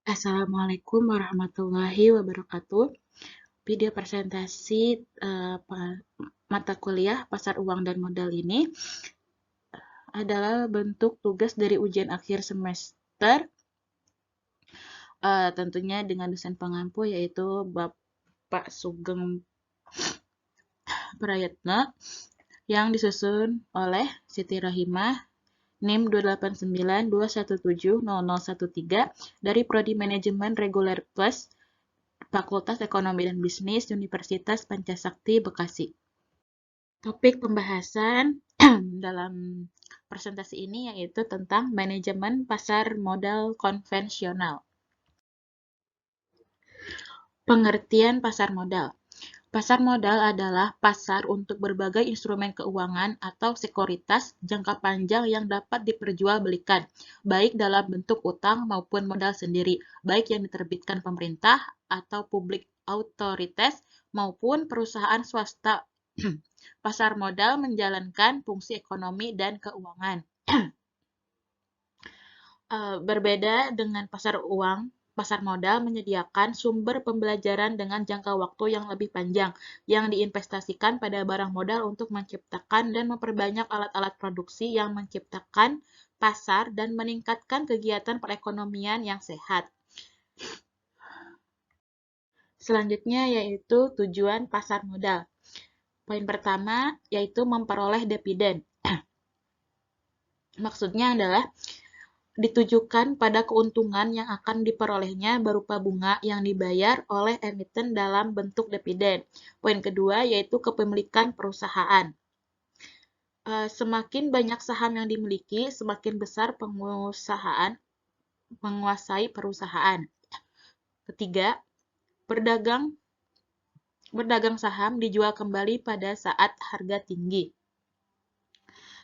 Assalamualaikum warahmatullahi wabarakatuh. Video presentasi mata kuliah pasar uang dan modal ini adalah bentuk tugas dari ujian akhir semester, tentunya dengan dosen pengampu yaitu Bapak Sugeng Prayetna yang disusun oleh Siti Rahimah NIM 28921700013 dari Prodi Manajemen Reguler Plus Fakultas Ekonomi dan Bisnis Universitas Pancasakti Bekasi. Topik pembahasan dalam presentasi ini yaitu tentang manajemen pasar modal konvensional. Pengertian pasar modal. Pasar modal adalah pasar untuk berbagai instrumen keuangan atau sekuritas jangka panjang yang dapat diperjualbelikan, baik dalam bentuk utang maupun modal sendiri, baik yang diterbitkan pemerintah atau publik autoritas maupun perusahaan swasta. Pasar modal menjalankan fungsi ekonomi dan keuangan. Berbeda dengan pasar uang, pasar modal menyediakan sumber pembelajaran dengan jangka waktu yang lebih panjang, yang diinvestasikan pada barang modal untuk menciptakan dan memperbanyak alat-alat produksi yang menciptakan pasar dan meningkatkan kegiatan perekonomian yang sehat. Selanjutnya yaitu tujuan pasar modal. Poin pertama yaitu memperoleh dividen. Maksudnya adalah ditujukan pada keuntungan yang akan diperolehnya berupa bunga yang dibayar oleh emiten dalam bentuk dividen. Poin kedua yaitu kepemilikan perusahaan. Semakin banyak saham yang dimiliki, semakin besar pengusahaan menguasai perusahaan. Ketiga, berdagang saham dijual kembali pada saat harga tinggi.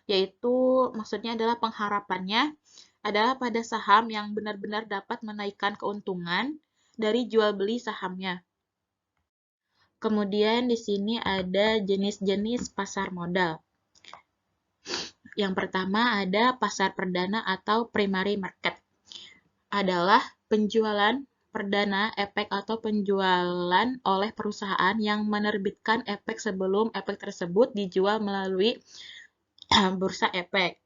Yaitu maksudnya adalah pengharapannya adalah pada saham yang benar-benar dapat menaikkan keuntungan dari jual beli sahamnya. Kemudian di sini ada jenis-jenis pasar modal. Yang pertama ada pasar perdana atau primary market. Adalah penjualan perdana efek atau penjualan oleh perusahaan yang menerbitkan efek sebelum efek tersebut dijual melalui bursa efek.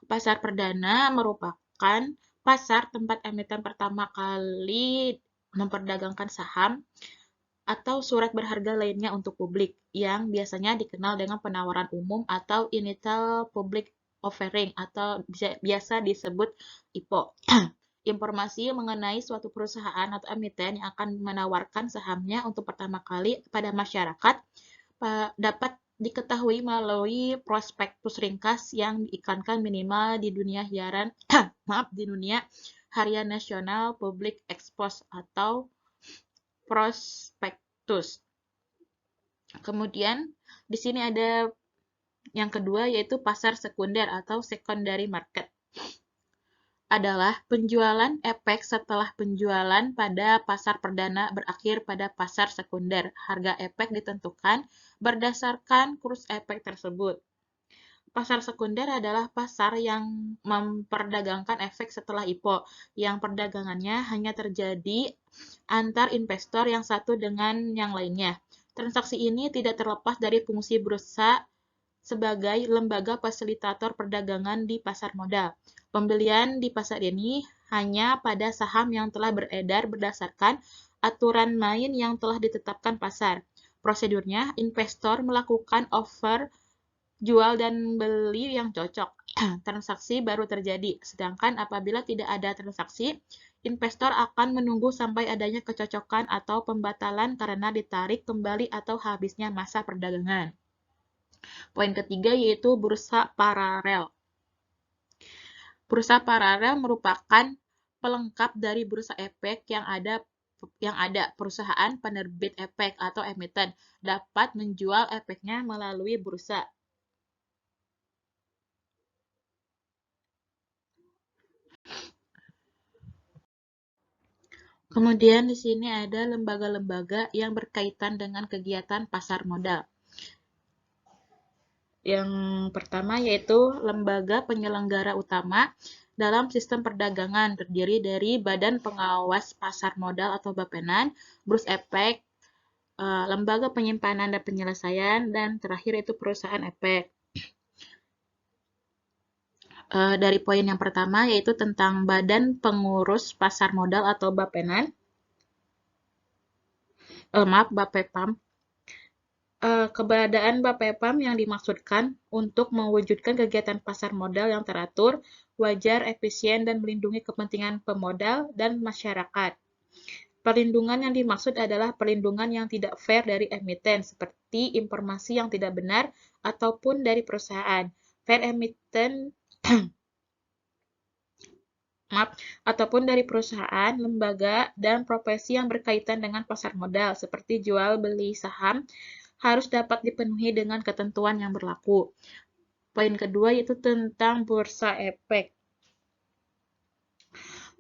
Pasar perdana merupakan pasar tempat emiten pertama kali memperdagangkan saham atau surat berharga lainnya untuk publik, yang biasanya dikenal dengan penawaran umum atau initial public offering atau biasa disebut IPO. Informasi mengenai suatu perusahaan atau emiten yang akan menawarkan sahamnya untuk pertama kali kepada masyarakat dapat diketahui melalui prospektus ringkas yang diiklankan minimal di dunia harian nasional public expose atau prospektus. Kemudian di sini ada yang kedua yaitu pasar sekunder atau secondary market. Adalah penjualan efek setelah penjualan pada pasar perdana berakhir pada pasar sekunder. Harga efek ditentukan berdasarkan kurs efek tersebut. Pasar sekunder adalah pasar yang memperdagangkan efek setelah IPO, yang perdagangannya hanya terjadi antar investor yang satu dengan yang lainnya. Transaksi ini tidak terlepas dari fungsi bursa sebagai lembaga fasilitator perdagangan di pasar modal. Pembelian di pasar ini hanya pada saham yang telah beredar berdasarkan aturan main yang telah ditetapkan pasar. Prosedurnya, investor melakukan offer jual dan beli yang cocok. Transaksi baru terjadi, sedangkan apabila tidak ada transaksi, investor akan menunggu sampai adanya kecocokan atau pembatalan karena ditarik kembali atau habisnya masa perdagangan. Poin ketiga yaitu bursa paralel. Bursa paralel merupakan pelengkap dari bursa efek yang ada perusahaan penerbit efek atau emiten dapat menjual efeknya melalui bursa. Kemudian di sini ada lembaga-lembaga yang berkaitan dengan kegiatan pasar modal. Yang pertama yaitu lembaga penyelenggara utama dalam sistem perdagangan terdiri dari Badan Pengawas Pasar Modal atau Bapenan, Bursa Efek, Lembaga Penyimpanan dan Penyelesaian, dan terakhir itu Perusahaan Efek. Dari poin yang pertama yaitu tentang Badan Pengurus Pasar Modal atau Bapenan. Bapepam. Keberadaan Bapepam yang dimaksudkan untuk mewujudkan kegiatan pasar modal yang teratur, wajar, efisien, dan melindungi kepentingan pemodal dan masyarakat. Perlindungan yang dimaksud adalah perlindungan yang tidak fair dari emiten, seperti informasi yang tidak benar ataupun dari perusahaan. Fair emiten ataupun dari perusahaan, lembaga, dan profesi yang berkaitan dengan pasar modal, seperti jual beli saham, harus dapat dipenuhi dengan ketentuan yang berlaku. Poin kedua yaitu tentang Bursa Efek.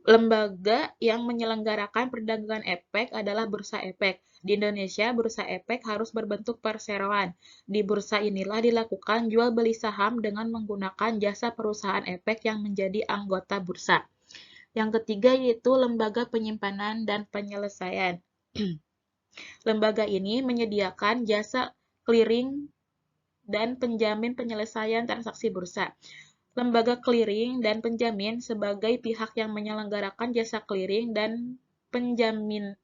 Lembaga yang menyelenggarakan perdagangan efek adalah Bursa Efek. Di Indonesia, Bursa Efek harus berbentuk perseroan. Di bursa inilah dilakukan jual beli saham dengan menggunakan jasa perusahaan efek yang menjadi anggota bursa. Yang ketiga yaitu Lembaga Penyimpanan dan Penyelesaian. Lembaga ini menyediakan jasa clearing dan penjamin penyelesaian transaksi bursa. Lembaga clearing dan penjamin sebagai pihak yang menyelenggarakan jasa clearing dan penjaminan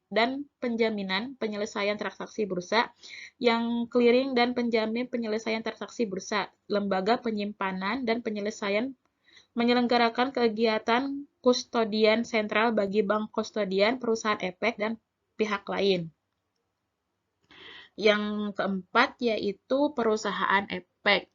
penyelesaian transaksi bursa, yang clearing dan penjamin penyelesaian transaksi bursa. Lembaga penyimpanan dan penyelesaian menyelenggarakan kegiatan kustodian sentral bagi bank kustodian, perusahaan efek, dan pihak lain. Yang keempat yaitu perusahaan efek.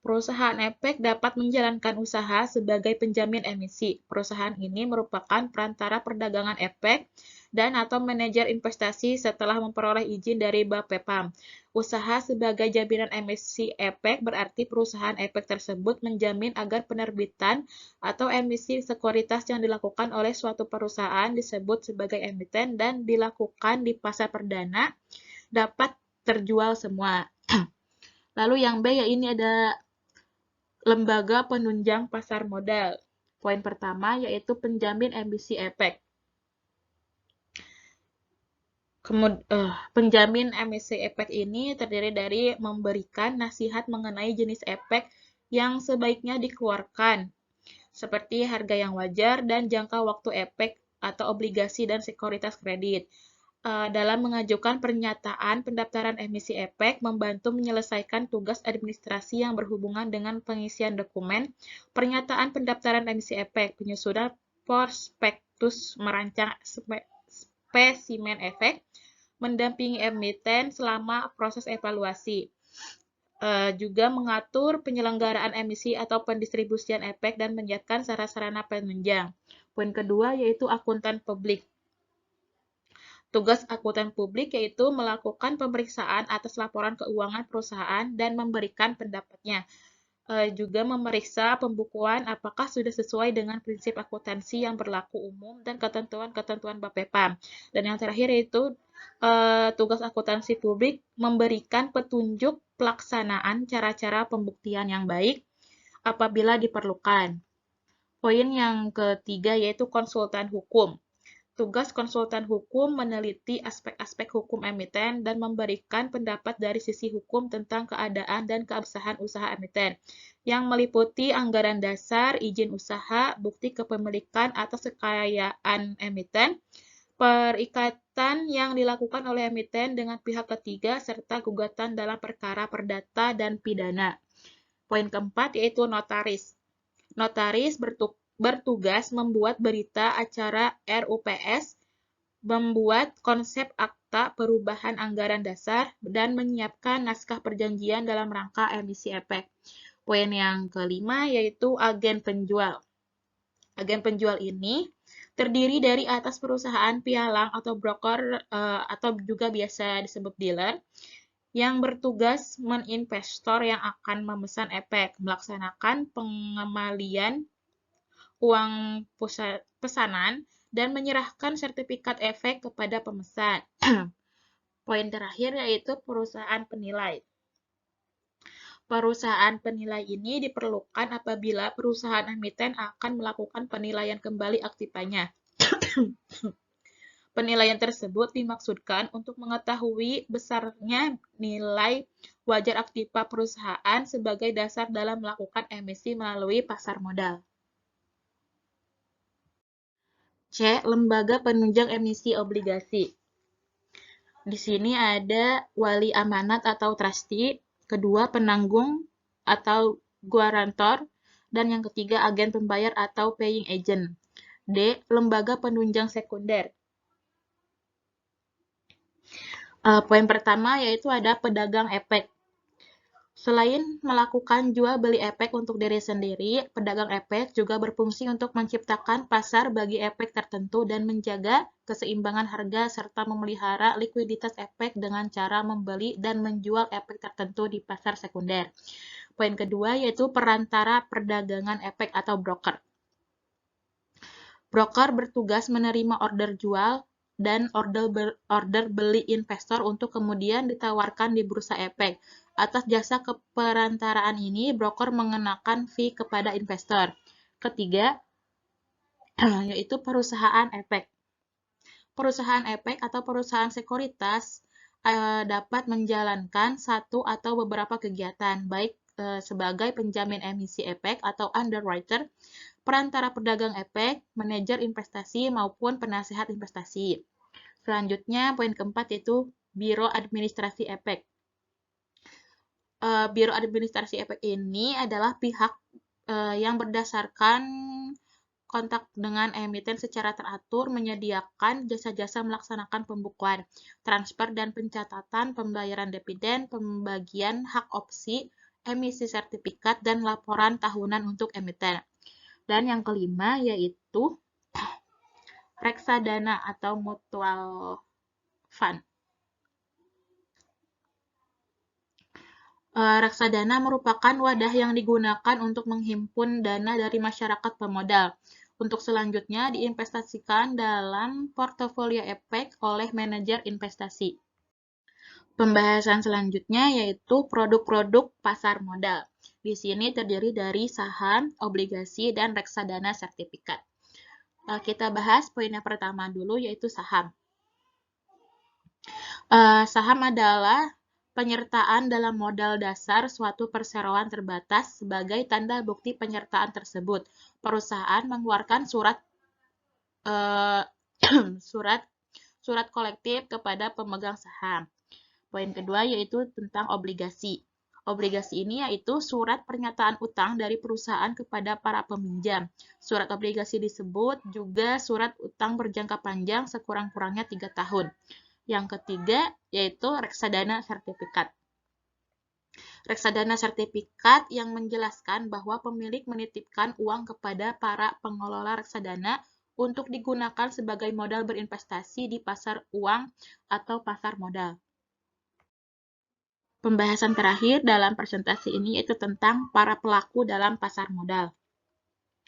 Perusahaan efek dapat menjalankan usaha sebagai penjamin emisi. Perusahaan ini merupakan perantara perdagangan efek dan atau manajer investasi setelah memperoleh izin dari Bapepam. Usaha sebagai jaminan emisi efek berarti perusahaan efek tersebut menjamin agar penerbitan atau emisi sekuritas yang dilakukan oleh suatu perusahaan disebut sebagai emiten dan dilakukan di pasar perdana dapat terjual semua. Lalu yang B ya ini ada Lembaga Penunjang Pasar Modal. Poin pertama yaitu penjamin emisi efek. Penjamin emisi efek ini terdiri dari memberikan nasihat mengenai jenis efek yang sebaiknya dikeluarkan, seperti harga yang wajar dan jangka waktu efek atau obligasi dan sekuritas kredit. Dalam mengajukan pernyataan pendaftaran emisi efek, membantu menyelesaikan tugas administrasi yang berhubungan dengan pengisian dokumen, pernyataan pendaftaran emisi efek, penyusunan prospektus, merancang spesimen efek, mendampingi emiten selama proses evaluasi. Juga mengatur penyelenggaraan emisi atau pendistribusian efek dan menyiapkan sarana-sarana penunjang. Poin kedua yaitu akuntan publik. Tugas akuntan publik yaitu melakukan pemeriksaan atas laporan keuangan perusahaan dan memberikan pendapatnya. Juga memeriksa pembukuan apakah sudah sesuai dengan prinsip akuntansi yang berlaku umum dan ketentuan-ketentuan Bapepam. Dan yang terakhir yaitu tugas akuntansi publik memberikan petunjuk pelaksanaan cara-cara pembuktian yang baik apabila diperlukan. Poin yang ketiga yaitu konsultan hukum. Tugas konsultan hukum meneliti aspek-aspek hukum emiten dan memberikan pendapat dari sisi hukum tentang keadaan dan keabsahan usaha emiten, yang meliputi anggaran dasar, izin usaha, bukti kepemilikan atas kekayaan emiten, perikatan yang dilakukan oleh emiten dengan pihak ketiga, serta gugatan dalam perkara perdata dan pidana. Poin keempat yaitu notaris. Notaris bertugas membuat berita acara RUPS, membuat konsep akta perubahan anggaran dasar, dan menyiapkan naskah perjanjian dalam rangka emisi efek. Poin yang kelima yaitu agen penjual. Agen penjual ini terdiri dari atas perusahaan pialang atau broker atau juga biasa disebut dealer yang bertugas meninvestor yang akan memesan efek, melaksanakan pengembalian uang pesanan, dan menyerahkan sertifikat efek kepada pemesan. Poin terakhir yaitu perusahaan penilai. Perusahaan penilai ini diperlukan apabila perusahaan emiten akan melakukan penilaian kembali aktivanya. Penilaian tersebut dimaksudkan untuk mengetahui besarnya nilai wajar aktiva perusahaan sebagai dasar dalam melakukan emisi melalui pasar modal. C. Lembaga penunjang emisi obligasi. Di sini ada wali amanat atau trustee, kedua penanggung atau guarantor, dan yang ketiga agen pembayar atau paying agent. D. Lembaga penunjang sekunder. Poin pertama yaitu ada pedagang efek. Selain melakukan jual beli efek untuk diri sendiri, pedagang efek juga berfungsi untuk menciptakan pasar bagi efek tertentu dan menjaga keseimbangan harga serta memelihara likuiditas efek dengan cara membeli dan menjual efek tertentu di pasar sekunder. Poin kedua yaitu perantara perdagangan efek atau broker. Broker bertugas menerima order jual dan order beli investor untuk kemudian ditawarkan di bursa efek. Atas jasa keperantaraan ini, broker mengenakan fee kepada investor. Ketiga, yaitu perusahaan efek. Perusahaan efek atau perusahaan sekuritas dapat menjalankan satu atau beberapa kegiatan, baik sebagai penjamin emisi efek atau underwriter, perantara pedagang efek, manajer investasi, maupun penasihat investasi. Selanjutnya, poin keempat yaitu Biro Administrasi Efek. Biro Administrasi Efek ini adalah pihak yang berdasarkan kontak dengan emiten secara teratur menyediakan jasa-jasa melaksanakan pembukuan, transfer dan pencatatan, pembayaran dividen, pembagian hak opsi, emisi sertifikat, dan laporan tahunan untuk emiten. Dan yang kelima yaitu reksadana atau mutual fund. Reksadana merupakan wadah yang digunakan untuk menghimpun dana dari masyarakat pemodal. Untuk selanjutnya diinvestasikan dalam portofolio efek oleh manajer investasi. Pembahasan selanjutnya yaitu produk-produk pasar modal. Di sini terdiri dari saham, obligasi, dan reksadana sertifikat. Kita bahas poin yang pertama dulu yaitu saham. Saham adalah penyertaan dalam modal dasar suatu perseroan terbatas sebagai tanda bukti penyertaan tersebut. Perusahaan mengeluarkan surat kolektif kepada pemegang saham. Poin kedua yaitu tentang obligasi. Obligasi ini yaitu surat pernyataan utang dari perusahaan kepada para peminjam. Surat obligasi disebut juga surat utang berjangka panjang sekurang-kurangnya 3 tahun. Yang ketiga yaitu reksadana sertifikat. Reksadana sertifikat yang menjelaskan bahwa pemilik menitipkan uang kepada para pengelola reksadana untuk digunakan sebagai modal berinvestasi di pasar uang atau pasar modal. Pembahasan terakhir dalam presentasi ini yaitu tentang para pelaku dalam pasar modal.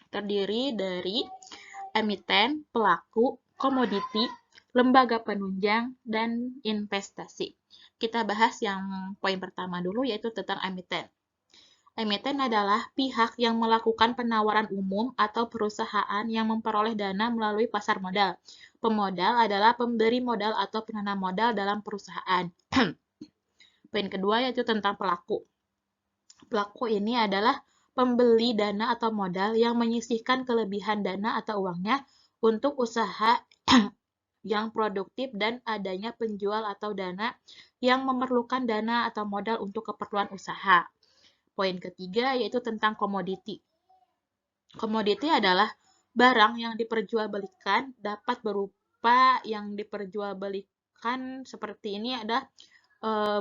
Terdiri dari emiten, pelaku, komoditi, lembaga penunjang, dan investasi. Kita bahas yang poin pertama dulu yaitu tentang emiten. Emiten adalah pihak yang melakukan penawaran umum atau perusahaan yang memperoleh dana melalui pasar modal. Pemodal adalah pemberi modal atau penanam modal dalam perusahaan. Poin kedua yaitu tentang pelaku. Pelaku ini adalah pembeli dana atau modal yang menyisihkan kelebihan dana atau uangnya untuk usaha yang produktif dan adanya penjual atau dana yang memerlukan dana atau modal untuk keperluan usaha. Poin ketiga yaitu tentang komoditi. Komoditi adalah barang yang diperjualbelikan dapat berupa yang diperjualbelikan seperti ini ada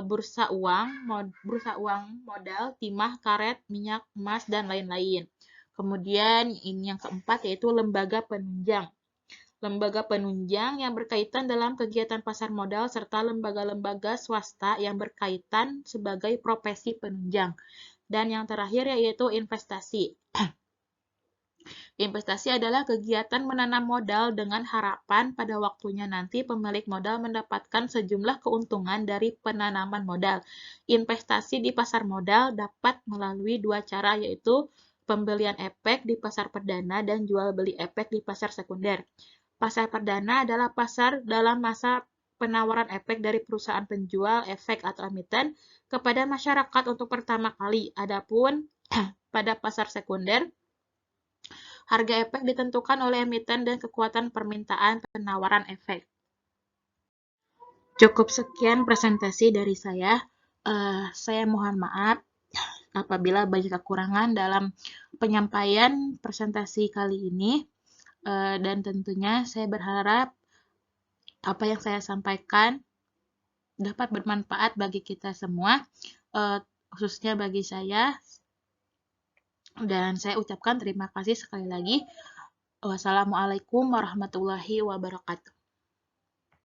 bursa uang modal, timah, karet, minyak, emas, dan lain-lain. Kemudian ini yang keempat yaitu lembaga penunjang. Lembaga penunjang yang berkaitan dalam kegiatan pasar modal serta lembaga-lembaga swasta yang berkaitan sebagai profesi penunjang. Dan yang terakhir yaitu investasi. Investasi adalah kegiatan menanam modal dengan harapan pada waktunya nanti pemilik modal mendapatkan sejumlah keuntungan dari penanaman modal. Investasi di pasar modal dapat melalui dua cara, yaitu pembelian efek di pasar perdana dan jual beli efek di pasar sekunder. Pasar perdana adalah pasar dalam masa penawaran efek dari perusahaan penjual efek atau emiten kepada masyarakat untuk pertama kali. Adapun pada pasar sekunder, harga efek ditentukan oleh emiten dan kekuatan permintaan penawaran efek. Cukup sekian presentasi dari saya. Saya mohon maaf apabila banyak kekurangan dalam penyampaian presentasi kali ini. Dan tentunya saya berharap apa yang saya sampaikan dapat bermanfaat bagi kita semua, khususnya bagi saya. Dan saya ucapkan terima kasih sekali lagi. Wassalamualaikum warahmatullahi wabarakatuh.